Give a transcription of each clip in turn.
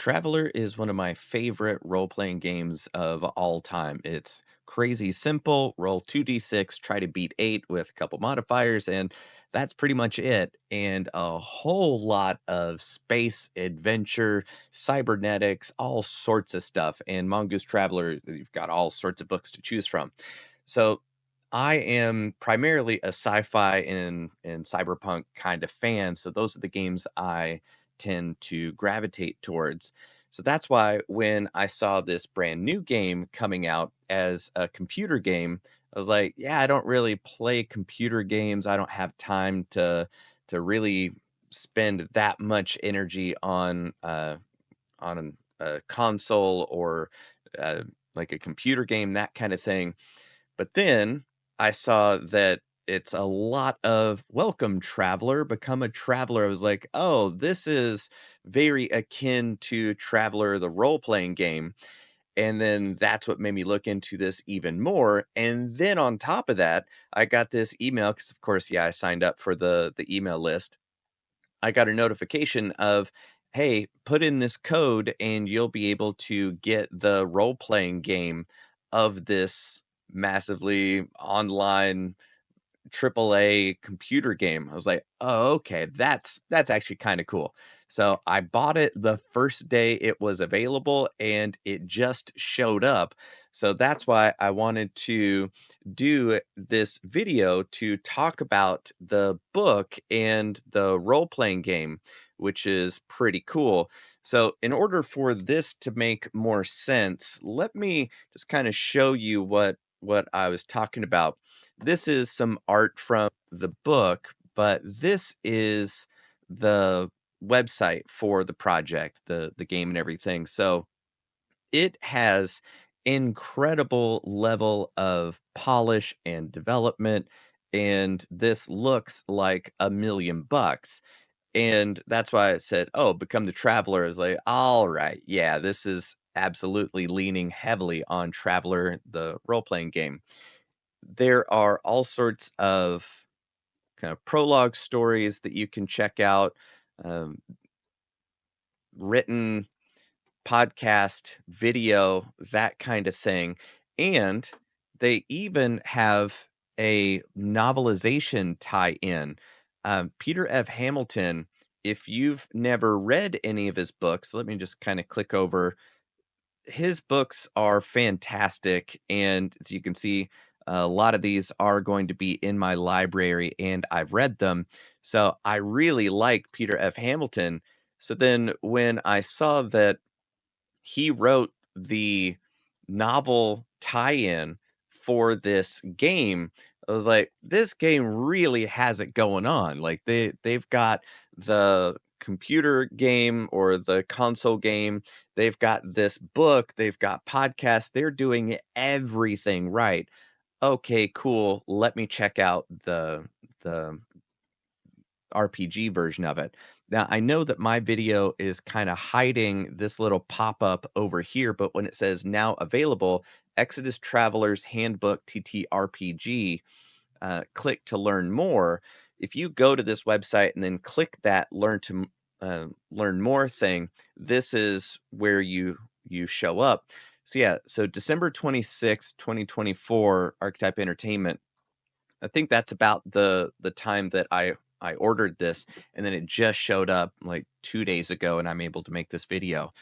Traveler is one of my favorite role playing games of all time. It's crazy simple. Roll 2d6, try to beat 8 with a couple modifiers, and that's pretty much it. And a whole lot of space adventure, cybernetics, all sorts of stuff. And Mongoose Traveler, you've got all sorts of books to choose from. So I am primarily a sci-fi and cyberpunk kind of fan, so those are the games I tend to gravitate towards. So that's why when I saw this brand new game coming out as a computer game, I was like, yeah, I don't really play computer games. I don't have time to really spend that much energy on a console or uh, like a computer game, that kind of thing. But then I saw that it's a lot of welcome traveler, become a traveler. I was like, oh, this is very akin to Traveler, the role playing game. And then that's what made me look into this even more. And then on top of that, I got this email because, of course, yeah, I signed up for the email list. I got a notification of, hey, put in this code and you'll be able to get the role playing game of this massively online AAA computer game. I was like, "Oh, okay, that's actually kinda cool." So, I bought it the first day it was available, and it just showed up. So, that's why I wanted to do this video to talk about the book and the role-playing game, which is pretty cool. So, in order for this to make more sense, let me just kinda show you what I was talking about. This is some art from the book, but this is the website for the project, the game and everything. So it has incredible level of polish and development, and this looks like $1,000,000. And that's why I said, "Oh, Become the Traveler." Is like, all right, yeah, this is absolutely leaning heavily on Traveler, the role playing game. There are all sorts of kind of prologue stories that you can check out, um, written podcast, video, that kind of thing. And they even have a novelization tie in. Peter F. Hamilton, if you've never read any of his books, let me just kind of click over. His books are fantastic, and as you can see, a lot of these are going to be in my library, and I've read them. So I really like Peter F. Hamilton. So then when I saw that he wrote the novel tie-in for this game, I was like, this game really has it going on. Like they've got the computer game or the console game, they've got this book, they've got podcasts, they're doing everything right. Okay, cool. Let me check out the RPG version of it. Now, I know that my video is kind of hiding this little pop-up over here, but when it says now available, Exodus Traveler's Handbook TTRPG, click to learn more. If you go to this website and then click that learn more thing, this is where you show up. So yeah, so December 26, 2024, Archetype Entertainment. I think that's about the time that I ordered this, and then it just showed up like 2 days ago, and I'm able to make this video.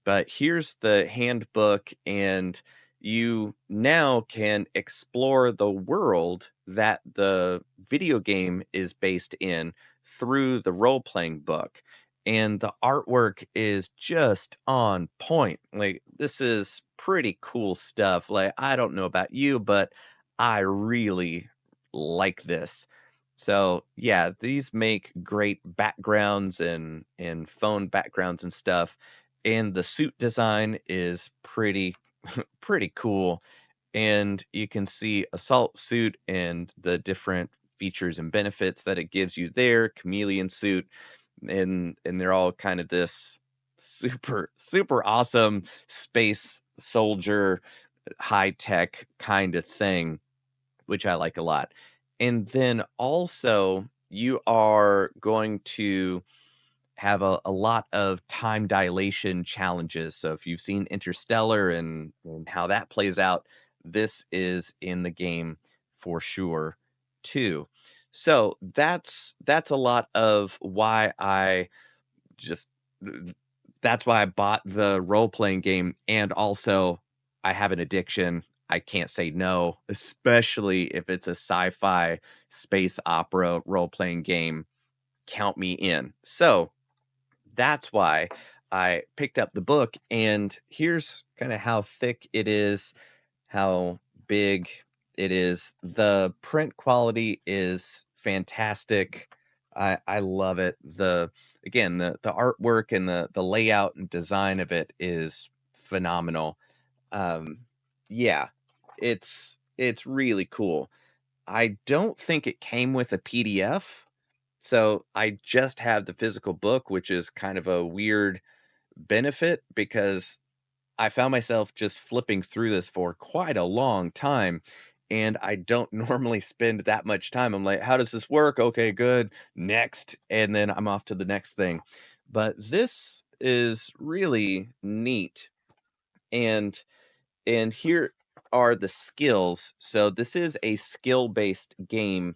But here's the handbook, and you now can explore the world that the video game is based in through the role-playing book, and the artwork is just on point. Like, this is pretty cool stuff. Like, I don't know about you, but I really like this. So, yeah, these make great backgrounds and phone backgrounds and stuff, and the suit design is pretty cool, and you can see assault suit and the different features and benefits that it gives you there, chameleon suit, and they're all kind of this super awesome space soldier, high tech kind of thing, which I like a lot. And then also, you are going to have a lot of time dilation challenges. So if you've seen Interstellar and how that plays out, this is in the game for sure too. So that's a lot of why I just th- that's why I bought the role playing game, and also I have an addiction. I can't say no, especially if it's a sci-fi space opera role playing game. Count me in. So that's why I picked up the book, and here's kind of how thick it is, how big it is. The print quality is fantastic. I love it. The artwork and the layout and design of it is phenomenal. Um yeah, it's really cool. I don't think it came with a PDF, so I just have the physical book, which is kind of a weird benefit because I found myself just flipping through this for quite a long time, and I don't normally spend that much time. I'm like, "How does this work? Okay, good. Next." And then I'm off to the next thing. But this is really neat. And here are the skills. So this is a skill-based game.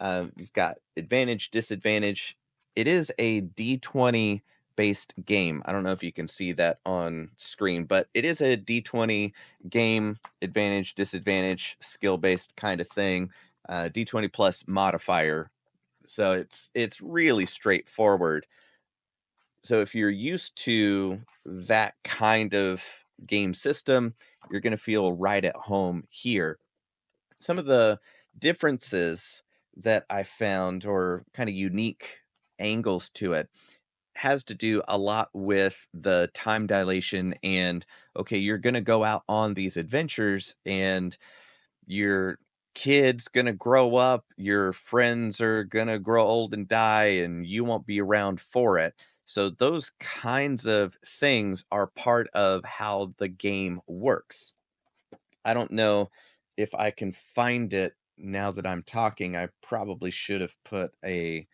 You've got advantage, disadvantage. It is a D20 based game. I don't know if you can see that on screen, but it is a D20 game, advantage, disadvantage, skill based kind of thing. D20 plus modifier. So it's really straightforward. So if you're used to that kind of game system, you're going to feel right at home here. Some of the differences that I found, or kind of unique angles to it, has to do a lot with the time dilation. And okay, you're going to go out on these adventures, and your kid's going to grow up, your friends are going to grow old and die, and you won't be around for it. So those kinds of things are part of how the game works. I don't know if I can find it now that I'm talking. I probably should have put a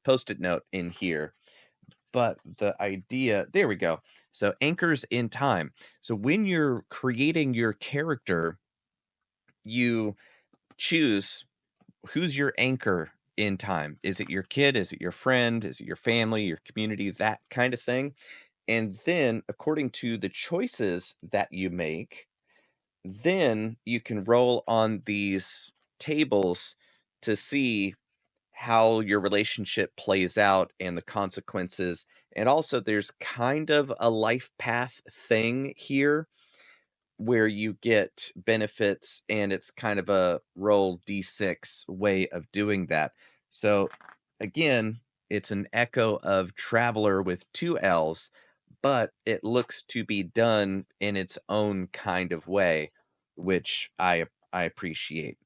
post-it note in here, but the idea, there we go. So anchors in time. So when you're creating your character, you choose who's your anchor in time. Is it your kid? Is it your friend? Is it your family, your community, that kind of thing? And then according to the choices that you make, then you can roll on these tables to see how your relationship plays out and the consequences. And also, there's kind of a life path thing here where you get benefits, and it's kind of a roll d6 way of doing that. So, again, it's an echo of Traveler with two L's, but it looks to be done in its own kind of way, which I appreciate.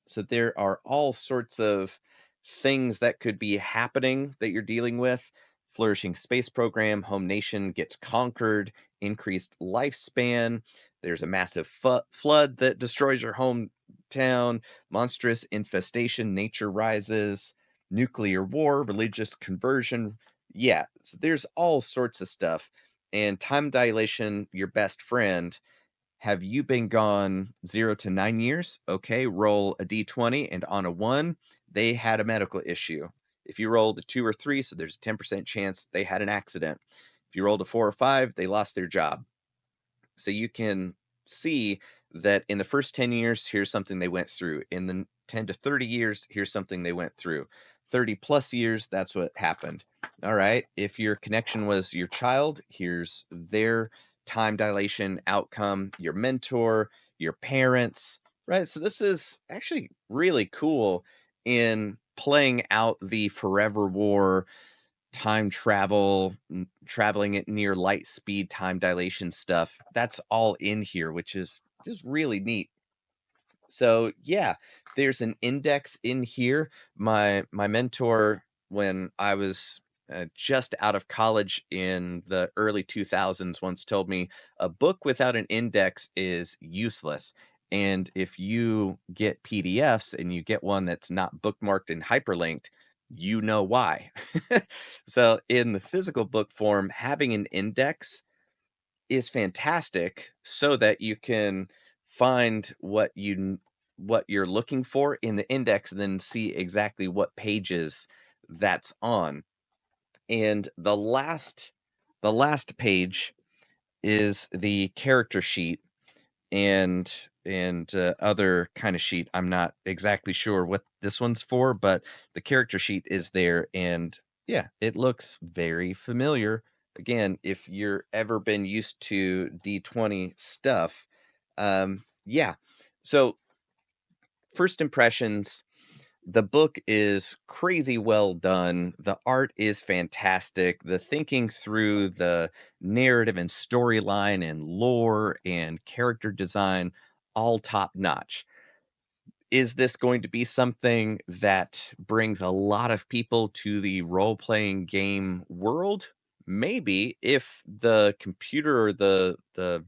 So there are all sorts of things that could be happening that you're dealing with. Flourishing space program, home nation gets conquered, increased lifespan. There's a massive flood that destroys your hometown, monstrous infestation, nature rises, nuclear war, religious conversion. Yeah, so there's all sorts of stuff. And time dilation, your best friend. Have you been gone 0 to 9 years? Okay, roll a d20, and on a 1, they had a medical issue. If you rolled a 2 or 3, so there's a 10% chance they had an accident. If you rolled a 4 or 5, they lost their job. So you can see that in the first 10 years, here's something they went through. In the 10 to 30 years, here's something they went through. 30 plus years, that's what happened. All right. If your connection was your child, here's their time dilation outcome, your mentor, your parents, right? So this is actually really cool in playing out the forever war, time travel, traveling at near light speed, time dilation stuff. That's all in here, which is just really neat. So yeah, there's an index in here. My mentor, when I was just out of college in the early 2000s, once told me a book without an index is useless. And if you get PDFs and you get one that's not bookmarked and hyperlinked, you know why. So in the physical book form, having an index is fantastic so that you can find what you're looking for in the index and then see exactly what pages that's on. And the last page is the character sheet and other kind of sheet. I'm not exactly sure what this one's for, but the character sheet is there, and yeah, it looks very familiar. Again, if you're ever been used to D20 stuff, yeah. So first impressions, the book is crazy well done. The art is fantastic. The thinking through the narrative and storyline and lore and character design, all top notch. Is this going to be something that brings a lot of people to the role playing game world? Maybe if the computer or the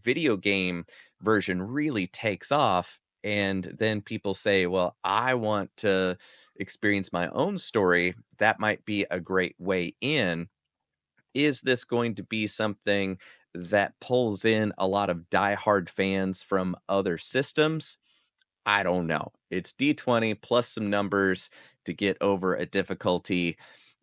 video game version really takes off and then people say, "Well, I want to experience my own story." That might be a great way in. Is this going to be something that pulls in a lot of diehard fans from other systems? I don't know. It's D20 plus some numbers to get over a difficulty.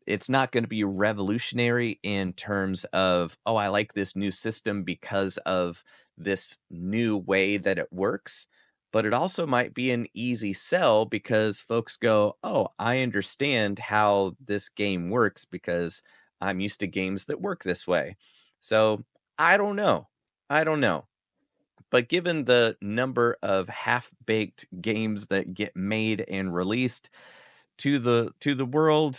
It's not going to be revolutionary in terms of, oh, I like this new system because of this new way that it works. But it also might be an easy sell because folks go, oh, I understand how this game works because I'm used to games that work this way. So I don't know. I don't know. But given the number of half-baked games that get made and released to the world,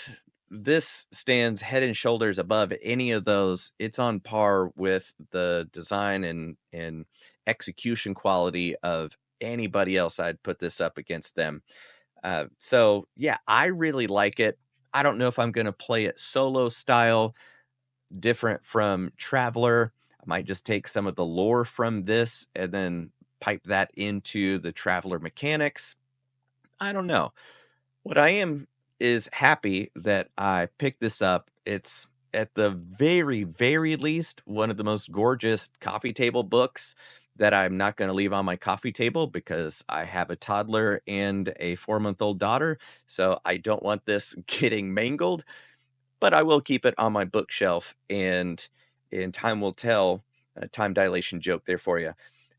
this stands head and shoulders above any of those. It's on par with the design and execution quality of anybody else. I'd put this up against them. So yeah, I really like it. I don't know if I'm gonna play it solo style different from Traveler. I might just take some of the lore from this and then pipe that into the Traveler mechanics. I don't know. What I am is happy that I picked this up. It's at the very, very least one of the most gorgeous coffee table books that I'm not going to leave on my coffee table because I have a toddler and a 4-month-old daughter. So I don't want this getting mangled, but I will keep it on my bookshelf, and time will tell, a time dilation joke there for you,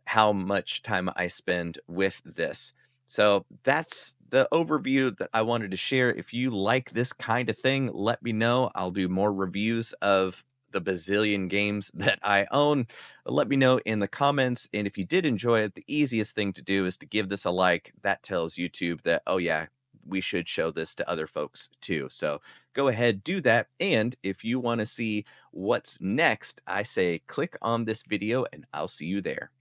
how much time I spend with this. So that's the overview that I wanted to share. If you like this kind of thing, let me know. I'll do more reviews of the bazillion games that I own. Let me know in the comments. And if you did enjoy it, the easiest thing to do is to give this a like. That tells YouTube that, oh, yeah, we should show this to other folks too. So go ahead, do that. And if you want to see what's next, I say click on this video and I'll see you there.